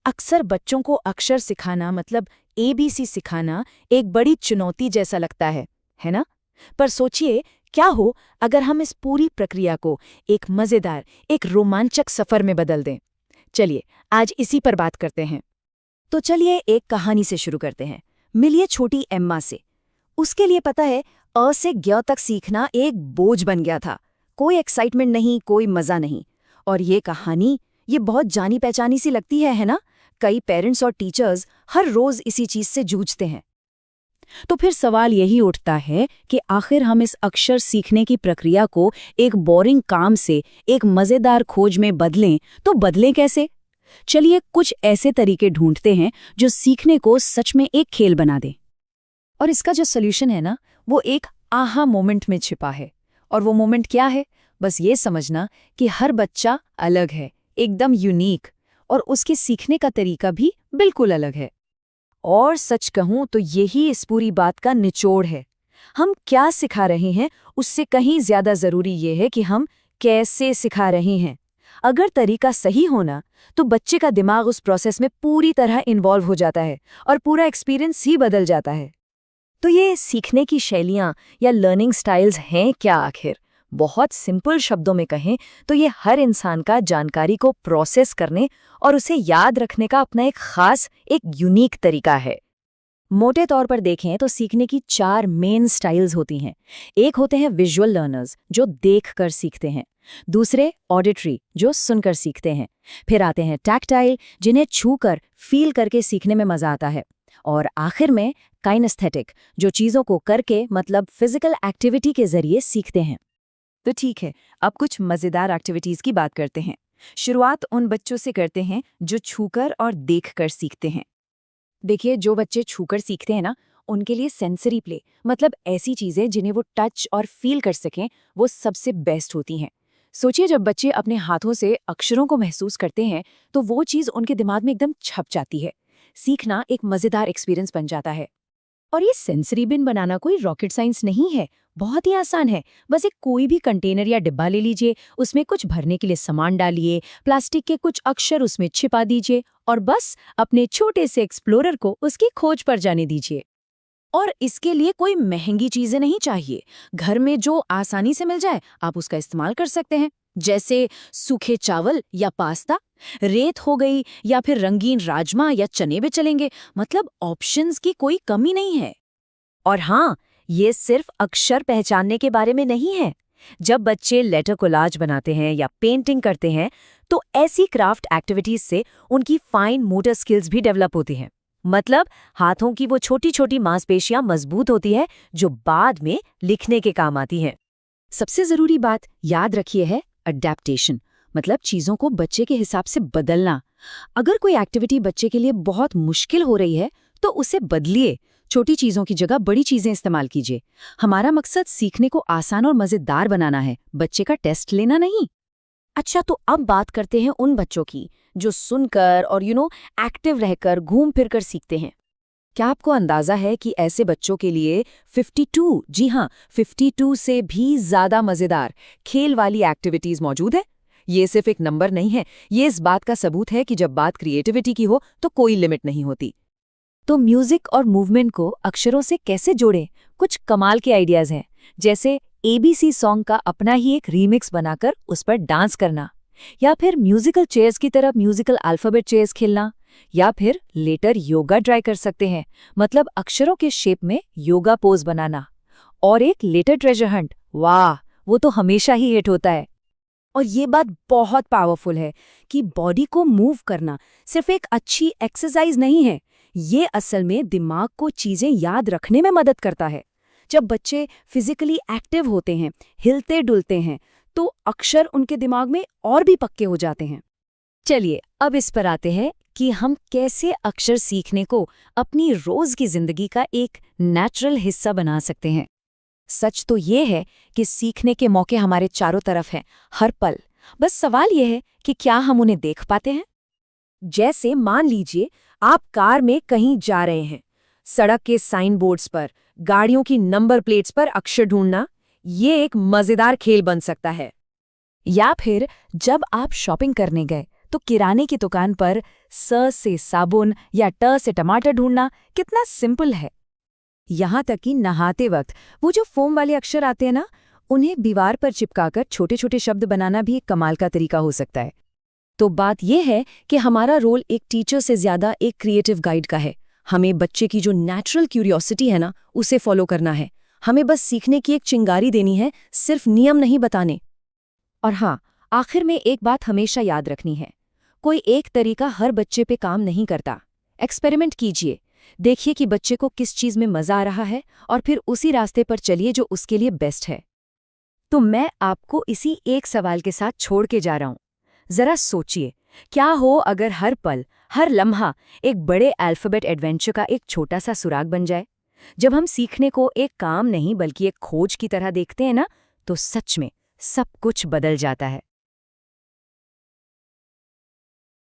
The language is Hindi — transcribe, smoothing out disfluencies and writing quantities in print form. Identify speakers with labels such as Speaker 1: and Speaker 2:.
Speaker 1: अक्सर बच्चों को अक्षर सिखाना मतलब एबीसी सिखाना एक बड़ी चुनौती जैसा लगता है ना? पर सोचिए, क्या हो अगर हम इस पूरी प्रक्रिया को एक मज़ेदार, एक रोमांचक सफ़र में बदल दें? चलिए, आज इसी पर बात करते हैं। तो चलिए एक कहानी से शुरू करते हैं। मिलिए छोटी एम्मा से। उसके लिए पता है, अ से ज्ञ तक सीखना एक बोझ बन गया था। कोई एक्साइटमेंट नहीं, कोई मज़ा नहीं। और ये कहानी, ये बहुत जानी पहचानी सी लगती है ना? कई पेरेंट्स और टीचर्स हर रोज़ इसी चीज़ से जूझते हैं। तो फिर सवाल यही उठता है कि आखिर हम इस अक्षर सीखने की प्रक्रिया को एक बोरिंग काम से एक मज़ेदार खोज में बदलें, तो बदलें कैसे? चलिए कुछ ऐसे तरीके ढूंढते हैं जो सीखने को सच में एक खेल बना दें। और इसका जो सॉल्यूशन है ना, वो एक आहा मोमेंट में छिपा है। और वो मोमेंट क्या है? बस ये समझना कि हर बच्चा अलग है, एकदम यूनिक, और उसके सीखने का तरीका भी बिल्कुल अलग है। और सच कहूं तो यही इस पूरी बात का निचोड़ है। हम क्या सिखा रहे हैं उससे कहीं ज्यादा जरूरी ये है कि हम कैसे सिखा रहे हैं। अगर तरीका सही होना, तो बच्चे का दिमाग उस प्रोसेस में पूरी तरह इन्वॉल्व हो जाता है और पूरा एक्सपीरियंस ही बदल जाता है। तो ये सीखने की शैलियाँ या लर्निंग स्टाइल्स हैं क्या आखिर? बहुत सिंपल शब्दों में कहें तो ये हर इंसान का जानकारी को प्रोसेस करने और उसे याद रखने का अपना एक खास, एक यूनिक तरीका है। मोटे तौर पर देखें तो सीखने की 4 मेन स्टाइल्स होती हैं। एक होते हैं विजुअल लर्नर्स, जो देखकर सीखते हैं। दूसरे ऑडिटरी, जो सुनकर सीखते हैं। फिर आते हैं टैक्टाइल, जिन्हें छूकर, फील करके सीखने में मजा आता है। और आखिर में काइनेस्थेटिक, जो चीज़ों को करके मतलब फिजिकल एक्टिविटी के जरिए सीखते हैं। तो ठीक है, अब कुछ मज़ेदार एक्टिविटीज़ की बात करते हैं। शुरुआत उन बच्चों से करते हैं जो छूकर और देखकर सीखते हैं। देखिए, जो बच्चे छूकर सीखते हैं ना, उनके लिए सेंसरी प्ले मतलब ऐसी चीज़ें जिन्हें वो टच और फील कर सकें, वो सबसे बेस्ट होती हैं। सोचिए, जब बच्चे अपने हाथों से अक्षरों को महसूस करते हैं, तो वो चीज़ उनके दिमाग में एकदम छप जाती है। सीखना एक मज़ेदार एक्सपीरियंस बन जाता है। और ये सेंसरी बिन बनाना कोई रॉकेट साइंस नहीं है, बहुत ही आसान है। बस एक कोई भी कंटेनर या डिब्बा ले लीजिए, उसमें कुछ भरने के लिए सामान डालिए, प्लास्टिक के कुछ अक्षर उसमें छिपा दीजिए और बस अपने छोटे से एक्सप्लोरर को उसकी खोज पर जाने दीजिए। और इसके लिए कोई महंगी चीजें नहीं चाहिए। घर में जो आसानी से मिल जाए, आप उसका इस्तेमाल कर सकते हैं। जैसे सूखे चावल या पास्ता, रेत हो गई, या फिर रंगीन राजमा या चने भी चलेंगे। मतलब ऑप्शंस की कोई कमी नहीं है। और हाँ, ये सिर्फ अक्षर पहचानने के बारे में नहीं है। जब बच्चे लेटर कोलाज बनाते हैं या पेंटिंग करते हैं, तो ऐसी क्राफ्ट एक्टिविटीज से उनकी फाइन मोटर स्किल्स भी डेवलप होती हैं। मतलब हाथों की वो छोटी छोटी मांसपेशियां मजबूत होती है, जो बाद में लिखने के काम आती हैं। सबसे जरूरी बात याद रखिए है अडैप्टेशन, मतलब चीजों को बच्चे के हिसाब से बदलना। अगर कोई एक्टिविटी बच्चे के लिए बहुत मुश्किल हो रही है, तो उसे बदलिए। छोटी चीजों की जगह बड़ी चीजें इस्तेमाल कीजिए। हमारा मकसद सीखने को आसान और मजेदार बनाना है, बच्चे का टेस्ट लेना नहीं। अच्छा, तो अब बात करते हैं उन बच्चों की जो सुनकर और एक्टिव रहकर, घूम फिर कर सीखते हैं। क्या आपको अंदाजा है कि ऐसे बच्चों के लिए 52, जी हाँ, 52 से भी ज्यादा मजेदार खेल वाली एक्टिविटीज मौजूद है? ये सिर्फ एक नंबर नहीं है, ये इस बात का सबूत है कि जब बात क्रिएटिविटी की हो तो कोई लिमिट नहीं होती। तो म्यूजिक और मूवमेंट को अक्षरों से कैसे जोड़ें? कुछ कमाल के आइडियाज हैं, जैसे एबीसी सॉन्ग का अपना ही एक रीमिक्स बनाकर उस पर डांस करना, या फिर म्यूजिकल चेयर्स की तरह म्यूजिकल अल्फाबेट चेयर्स खेलना, या फिर लेटर योगा ट्राई कर सकते हैं, मतलब अक्षरों के शेप में योगा पोज बनाना। और एक लेटर ट्रेजर हंट, वाह, वो तो हमेशा ही हिट होता है। और ये बात बहुत पावरफुल है कि बॉडी को मूव करना सिर्फ एक अच्छी एक्सरसाइज नहीं है, ये असल में दिमाग को चीजें याद रखने में मदद करता है। जब बच्चे फिजिकली एक्टिव होते हैं, हिलते डुलते हैं, तो अक्षर उनके दिमाग में और भी पक्के हो जाते हैं। चलिए अब इस पर आते हैं कि हम कैसे अक्षर सीखने को अपनी रोज की जिंदगी का एक नेचुरल हिस्सा बना सकते हैं। सच तो ये है कि सीखने के मौके हमारे चारों तरफ हैं, हर पल। बस सवाल यह है कि क्या हम उन्हें देख पाते हैं? जैसे मान लीजिए आप कार में कहीं जा रहे हैं, सड़क के साइन बोर्ड्स पर, गाड़ियों की नंबर प्लेट्स पर अक्षर ढूंढना, ये एक मजेदार खेल बन सकता है। या फिर जब आप शॉपिंग करने गए तो किराने की दुकान पर स से साबुन या ट से टमाटर ढूंढना कितना सिंपल है। यहाँ तक कि नहाते वक्त वो जो फोम वाले अक्षर आते हैं ना, उन्हें दीवार पर चिपकाकर छोटे छोटे शब्द बनाना भी एक कमाल का तरीका हो सकता है। तो बात यह है कि हमारा रोल एक टीचर से ज्यादा एक क्रिएटिव गाइड का है। हमें बच्चे की जो नेचुरल क्यूरियोसिटी है ना, उसे फॉलो करना है। हमें बस सीखने की एक चिंगारी देनी है, सिर्फ नियम नहीं बताने। और हाँ, आखिर में एक बात हमेशा याद रखनी है, कोई एक तरीका हर बच्चे पे काम नहीं करता। एक्सपेरिमेंट कीजिए, देखिए कि बच्चे को किस चीज़ में मज़ा आ रहा है और फिर उसी रास्ते पर चलिए जो उसके लिए बेस्ट है। तो मैं आपको इसी एक सवाल के साथ छोड़ के जा रहा हूँ। ज़रा सोचिए, क्या हो अगर हर पल, हर लम्हा एक बड़े अल्फ़ाबेट एडवेंचर का एक छोटा सा सुराग बन जाए? जब हम सीखने को एक काम नहीं बल्कि एक खोज की तरह देखते हैं ना, तो सच में सब कुछ बदल जाता है।